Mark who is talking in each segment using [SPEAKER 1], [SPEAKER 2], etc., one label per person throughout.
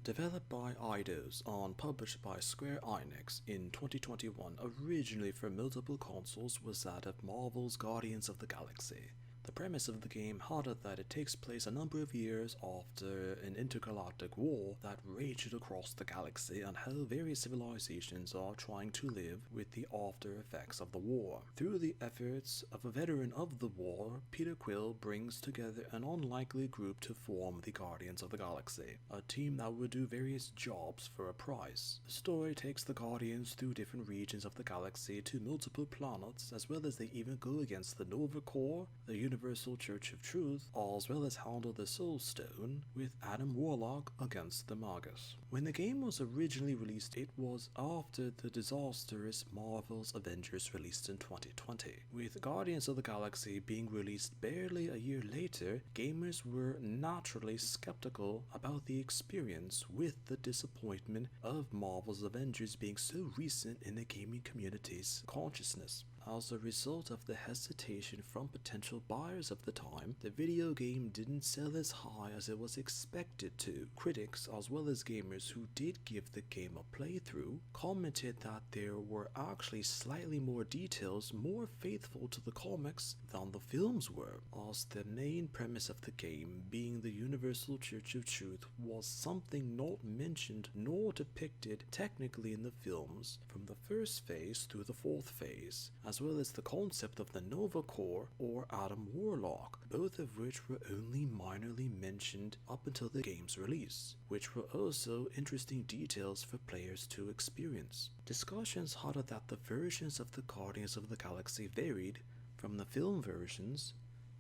[SPEAKER 1] Developed by Eidos and published by Square Enix in 2021, originally for multiple consoles, was that of Marvel's Guardians of the Galaxy. The premise of the game had it that it takes place a number of years after an intergalactic war that raged across the galaxy, and how various civilizations are trying to live with the after effects of the war. Through the efforts of a veteran of the war, Peter Quill brings together an unlikely group to form the Guardians of the Galaxy, a team that would do various jobs for a price. The story takes the Guardians through different regions of the galaxy to multiple planets, as well as they even go against the Nova Corps, the Universal Church of Truth, as well as handle the Soul Stone with Adam Warlock against the Magus. When the game was originally released, it was after the disastrous Marvel's Avengers released in 2020. With Guardians of the Galaxy being released barely a year later, gamers were naturally skeptical about the experience, with the disappointment of Marvel's Avengers being so recent in the gaming community's consciousness. As a result of the hesitation from potential buyers of the time, the video game didn't sell as high as it was expected to. Critics, as well as gamers who did give the game a playthrough, commented that there were actually slightly more details more faithful to the comics than the films were, as the main premise of the game, being the Universal Church of Truth, was something not mentioned nor depicted technically in the films from the first phase through the fourth phase, as well as the concept of the Nova Corps or Adam Warlock, both of which were only minorly mentioned up until the game's release, which were also interesting details for players to experience. Discussions had it that the versions of the Guardians of the Galaxy varied from the film versions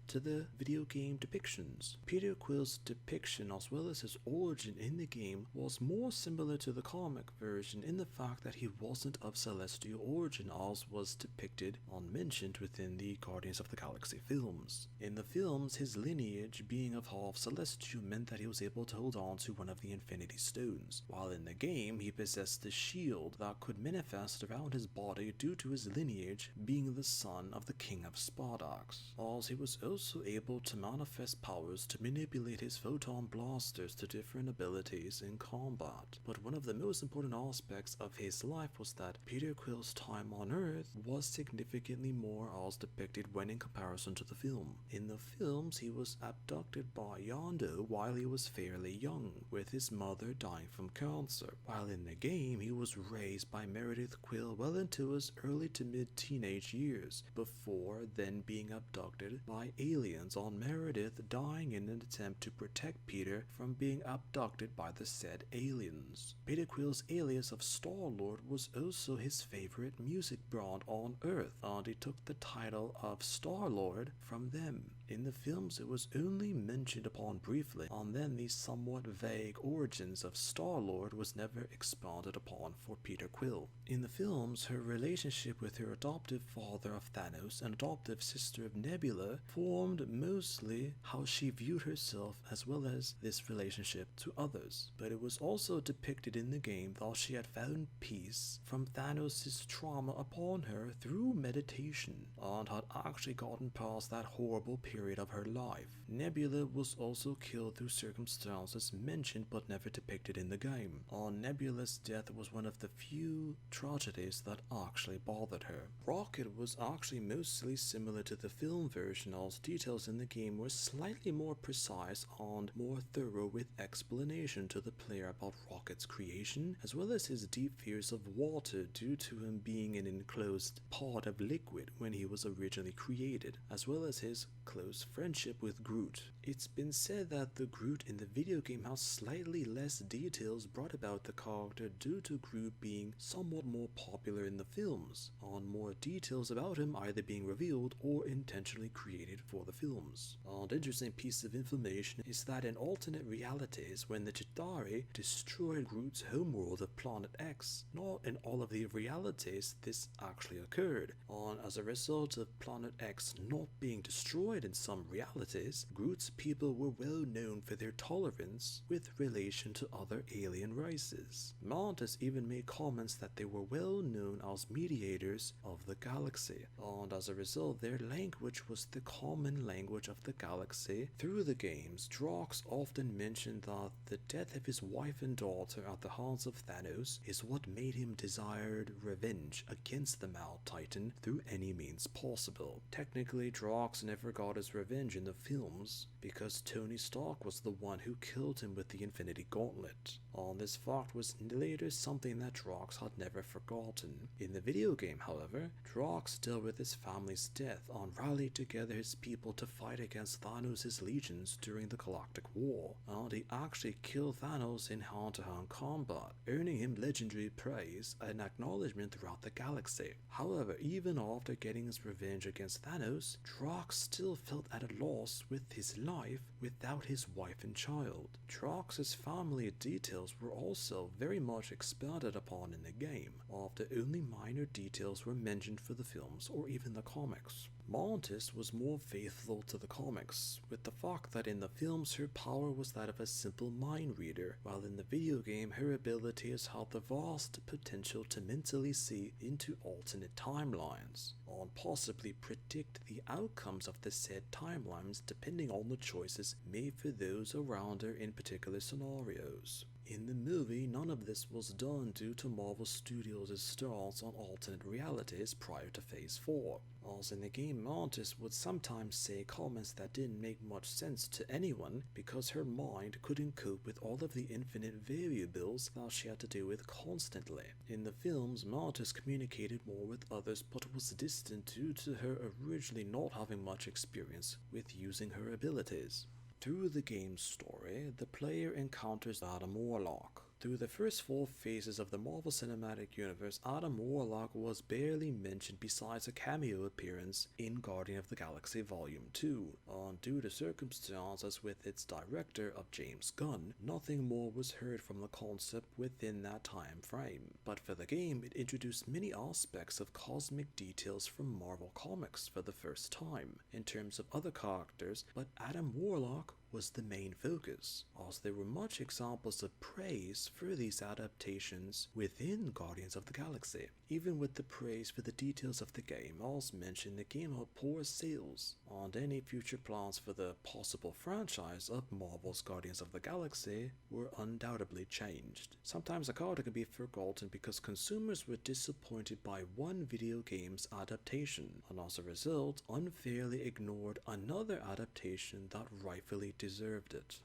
[SPEAKER 1] to the video game depictions. Peter Quill's depiction, as well as his origin in the game, was more similar to the comic version in the fact that he wasn't of celestial origin, as was depicted and mentioned within the Guardians of the Galaxy films. In the films, his lineage being of half celestial meant that he was able to hold on to one of the Infinity Stones, while in the game he possessed a shield that could manifest around his body due to his lineage being the son of the King of Spardax, as he was also able to manifest powers to manipulate his photon blasters to different abilities in combat. But one of the most important aspects of his life was that Peter Quill's time on Earth was significantly more as depicted when in comparison to the film. In the films, he was abducted by Yondu while he was fairly young, with his mother dying from cancer, while in the game he was raised by Meredith Quill well into his early to mid-teenage years, before then being abducted by aliens, on Meredith dying in an attempt to protect Peter from being abducted by the said aliens. Peter Quill's alias of Star-Lord was also his favorite music brand on Earth, and he took the title of Star-Lord from them. In the films, it was only mentioned upon briefly, and then the somewhat vague origins of Star-Lord was never expanded upon for Peter Quill. In the films, her relationship with her adoptive father of Thanos and adoptive sister of Nebula formed mostly how she viewed herself as well as this relationship to others. But it was also depicted in the game that she had found peace from Thanos' trauma upon her through meditation, and had actually gotten past that horrible period of her life. Nebula was also killed through circumstances mentioned but never depicted in the game, and Nebula's death was one of the few tragedies that actually bothered her. Rocket was actually mostly similar to the film version, as details in the game were slightly more precise and more thorough, with explanation to the player about Rocket's creation, as well as his deep fears of water due to him being an enclosed pod of liquid when he was originally created, as well as his close friendship with Groot. It's been said that the Groot in the video game has slightly less details brought about the character due to Groot being somewhat more popular in the films, and more details about him either being revealed or intentionally created for the films. An interesting piece of information is that in alternate realities, when the Chitauri destroyed Groot's homeworld of Planet X, not in all of the realities this actually occurred, and as a result of Planet X not being destroyed in some realities, Groot's people were well known for their tolerance with relation to other alien races. Mantis even made comments that they were well known as mediators of the galaxy, and as a result their language was the common common language of the galaxy. Through the games, Drox often mentioned that the death of his wife and daughter at the hands of Thanos is what made him desire revenge against the Mad Titan through any means possible. Technically, Drox never got his revenge in the films because Tony Stark was the one who killed him with the Infinity Gauntlet. And this fact was later something that Drox had never forgotten. In the video game, however, Drox dealt with his family's death and rallied together his people to fight against Thanos' legions during the Galactic War, and he actually killed Thanos in hand-to-hand combat, earning him legendary praise and acknowledgement throughout the galaxy. However, even after getting his revenge against Thanos, Drox still felt at a loss with his life without his wife and child. Drox's family details were also very much expanded upon in the game, after only minor details were mentioned for the films or even the comics. Mantis was more faithful to the comics, with the fact that in the films her power was that of a simple mind reader, while in the video game her abilities had the vast potential to mentally see into alternate timelines, and possibly predict the outcomes of the said timelines depending on the choices made for those around her in particular scenarios. In the movie, none of this was done due to Marvel Studios' stance on alternate realities prior to Phase 4. As in the game, Mantis would sometimes say comments that didn't make much sense to anyone because her mind couldn't cope with all of the infinite variables that she had to deal with constantly. In the films, Mantis communicated more with others but was distant due to her originally not having much experience with using her abilities. Through the game's story, the player encounters Adam Warlock. Through the first 4 phases of the Marvel Cinematic Universe, Adam Warlock was barely mentioned besides a cameo appearance in Guardian of the Galaxy Volume 2, and due to circumstances with its director of James Gunn, nothing more was heard from the concept within that time frame. But for the game, it introduced many aspects of cosmic details from Marvel Comics for the first time, in terms of other characters, but Adam Warlock was the main focus, as there were much examples of praise for these adaptations within Guardians of the Galaxy. Even with the praise for the details of the game, as mentioned, the game had poor sales, and any future plans for the possible franchise of Marvel's Guardians of the Galaxy were undoubtedly changed. Sometimes a character can be forgotten because consumers were disappointed by one video game's adaptation, and as a result, unfairly ignored another adaptation that rightfully deserved it.